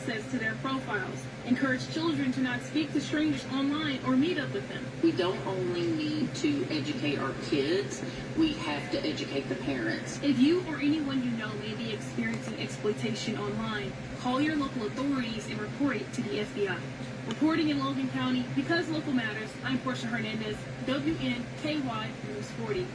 access to their profiles. Encourage children to not speak to strangers online or meet up with them. We don't only need to educate our kids, we have to educate the parents. If you or anyone you know may be experiencing exploitation online, call your local authorities and report it to the FBI. Reporting in Logan County, because local matters, I'm Portia Hernandez, WNKY News 40.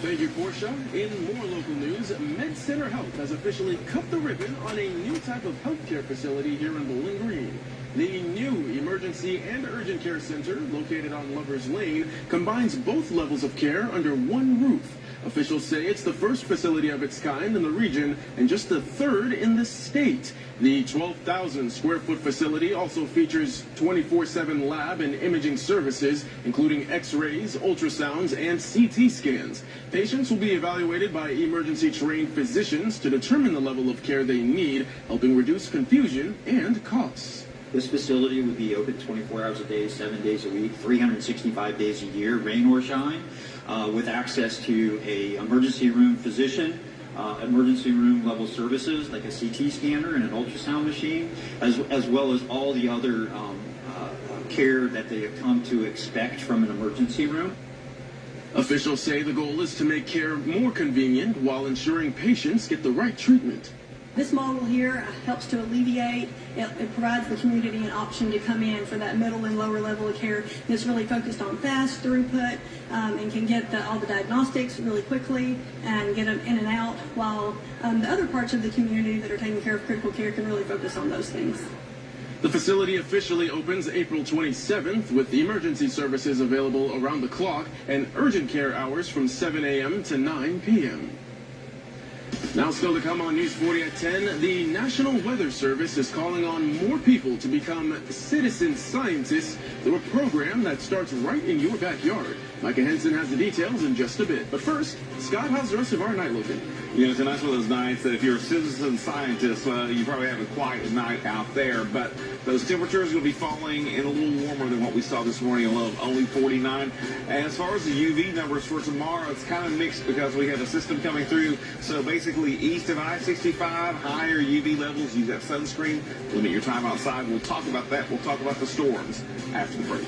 Thank you, Portia. In more local news, Med Center Health has officially cut the ribbon on a new type of healthcare facility here in Bowling Green. The new emergency and urgent care center, located on Lover's Lane, combines both levels of care under one roof. Officials say it's the first facility of its kind in the region and just the third in the state. The 12,000 square foot facility also features 24/7 lab and imaging services, including x-rays, ultrasounds, and CT scans. Patients will be evaluated by emergency trained physicians to determine the level of care they need, helping reduce confusion and costs. This facility would be open 24 hours a day, 7 days a week, 365 days a year, rain or shine, with access to a emergency room physician, emergency room level services like a CT scanner and an ultrasound machine, as well as all the other care that they have come to expect from an emergency room. Officials say the goal is to make care more convenient while ensuring patients get the right treatment. This model here helps to alleviate, it provides the community an option to come in for that middle and lower level of care that's really focused on fast throughput and can get all the diagnostics really quickly and get them in and out, while the other parts of the community that are taking care of critical care can really focus on those things. The facility officially opens April 27th with emergency services available around the clock and urgent care hours from 7 a.m. to 9 p.m. Now still to come on News 40 at 10, the National Weather Service is calling on more people to become citizen scientists through a program that starts right in your backyard. Micah Henson has the details in just a bit. But first, Scott, how's the rest of our night looking? You know, tonight's one of those nights that if you're a citizen scientist, you probably have a quiet night out there. But those temperatures will be falling in a little warmer than what we saw this morning, a low of only 49. And as far as the UV numbers for tomorrow, it's kind of mixed because we have a system coming through. So basically, east of I-65, higher UV levels. Use that sunscreen. Limit your time outside. We'll talk about that. We'll talk about the storms after the break.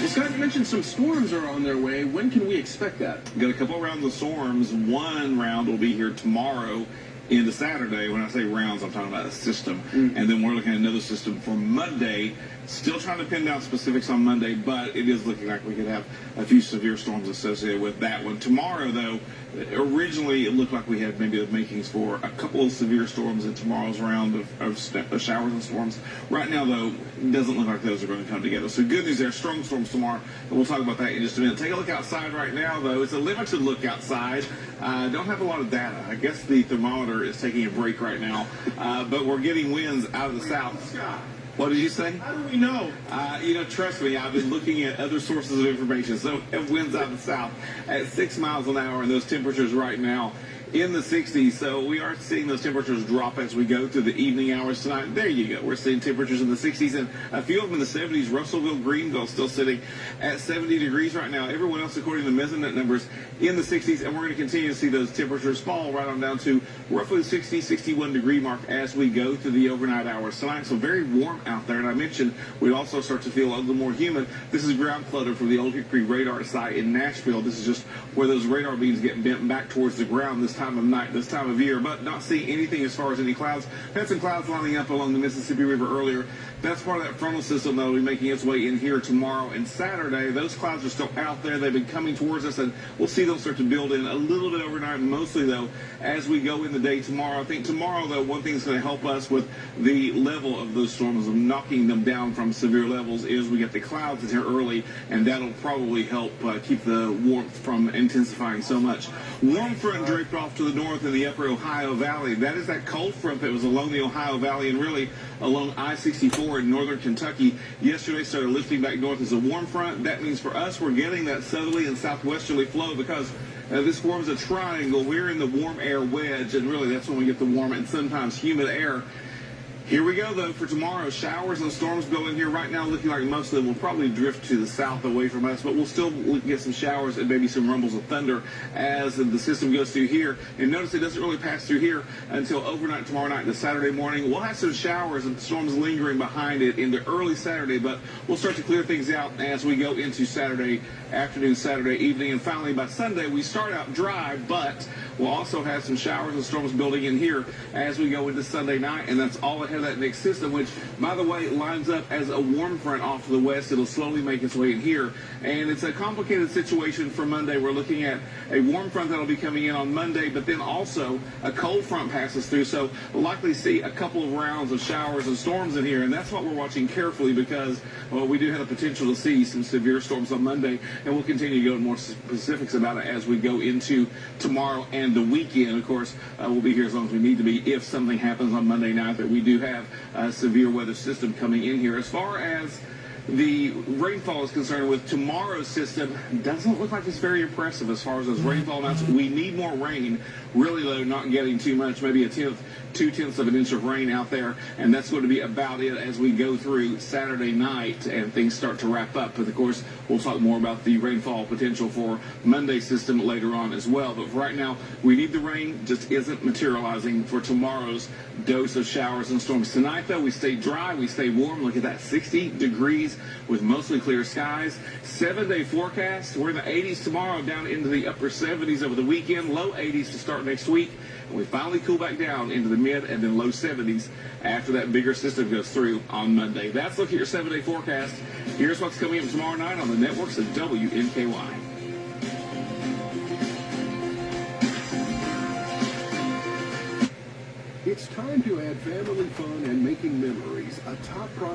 Scott, you mentioned some storms are on their way. When can we expect that? Got a couple of rounds of storms. One round will be here tomorrow into Saturday. When I say rounds, I'm talking about a system. And then we're looking at another system for Monday Still trying to pin down specifics on Monday, but it is looking like we could have a few severe storms associated with that one. Tomorrow, though, originally it looked like we had maybe the makings for a couple of severe storms in tomorrow's round of showers and storms. Right now, though, it doesn't look like those are going to come together. So good news there, strong storms tomorrow, and we'll talk about that in just a minute. Take a look outside right now, though. It's a limited look outside. Don't have a lot of data. I guess the thermometer is taking a break right now, but we're getting winds out of the south. Scott, What did you say? how do we know? Trust me, I've been looking at other sources of information. So we have winds out of the south at 6 miles an hour, and those temperatures right now in the 60s. So we are seeing those temperatures drop as we go through the evening hours tonight. There you go. We're seeing temperatures in the 60s and a few of them in the 70s. Russellville, Greenville still sitting at 70 degrees right now. Everyone else, according to the Mesonet numbers, in the 60s. And we're going to continue to see those temperatures fall right on down to roughly the 60, 61 degree mark as we go through the overnight hours tonight. So very warm out there. And I mentioned we'd also start to feel a little more humid. This is ground clutter from the Old Hickory radar site in Nashville. This is just where those radar beams get bent back towards the ground this time of night, this time of year, but not seeing anything as far as any clouds. Had some clouds lining up along the Mississippi River earlier. That's part of that frontal system that will be making its way in here tomorrow and Saturday. Those clouds are still out there. They've been coming towards us, and we'll see them start to build in a little bit overnight, mostly, though, as we go in the day tomorrow. I think tomorrow, though, one thing that's going to help us with the level of those storms, of knocking them down from severe levels, is we get the clouds in here early, and that'll probably help keep the warmth from intensifying so much. Warm front draped off to the north in the upper Ohio Valley. That is that cold front that was along the Ohio Valley and really along I-64 in northern Kentucky. Yesterday started lifting back north as a warm front. That means for us, we're getting that southerly and southwesterly flow because this forms a triangle. We're in the warm air wedge, and really that's when we get the warm and sometimes humid air. Here we go, though, for tomorrow. Showers and storms go in here right now, looking like most of them will probably drift to the south away from us, but we'll still get some showers and maybe some rumbles of thunder as the system goes through here. And notice it doesn't really pass through here until overnight tomorrow night to Saturday morning. We'll have some showers and storms lingering behind it into early Saturday, but we'll start to clear things out as we go into Saturday afternoon, Saturday evening. And finally, by Sunday, we start out dry, but we'll also have some showers and storms building in here as we go into Sunday night, and that's all ahead of that next system, which, by the way, lines up as a warm front off to the west. It'll slowly make its way in here, and it's a complicated situation for Monday. We're looking at a warm front that'll be coming in on Monday, but then also a cold front passes through, so we'll likely see a couple of rounds of showers and storms in here, and that's what we're watching carefully because, well, we do have the potential to see some severe storms on Monday, and we'll continue to go into more specifics about it as we go into tomorrow and the weekend. Of course, we'll be here as long as we need to be if something happens on Monday night that we do have a severe weather system coming in here. As far as the rainfall is concerned with tomorrow's system, doesn't look like it's very impressive as far as those rainfall amounts. We need more rain. Really, though, not getting too much, maybe a tenth, 2/10 of an inch of rain out there, and that's going to be about it as we go through Saturday night and things start to wrap up. But, of course, we'll talk more about the rainfall potential for Monday's system later on as well. But for right now, we need the rain, just isn't materializing for tomorrow's dose of showers and storms. Tonight, though, we stay dry, we stay warm. Look at that, 60 degrees with mostly clear skies. 7-day forecast, we're in the 80s tomorrow, down into the upper 70s over the weekend, low 80s to start next week. And we finally cool back down into the mid and then low 70s after that bigger system goes through on Monday. That's look at your 7-day forecast. Here's what's coming up tomorrow night on the networks of WNKY. It's time to add family fun and making memories. A top priority.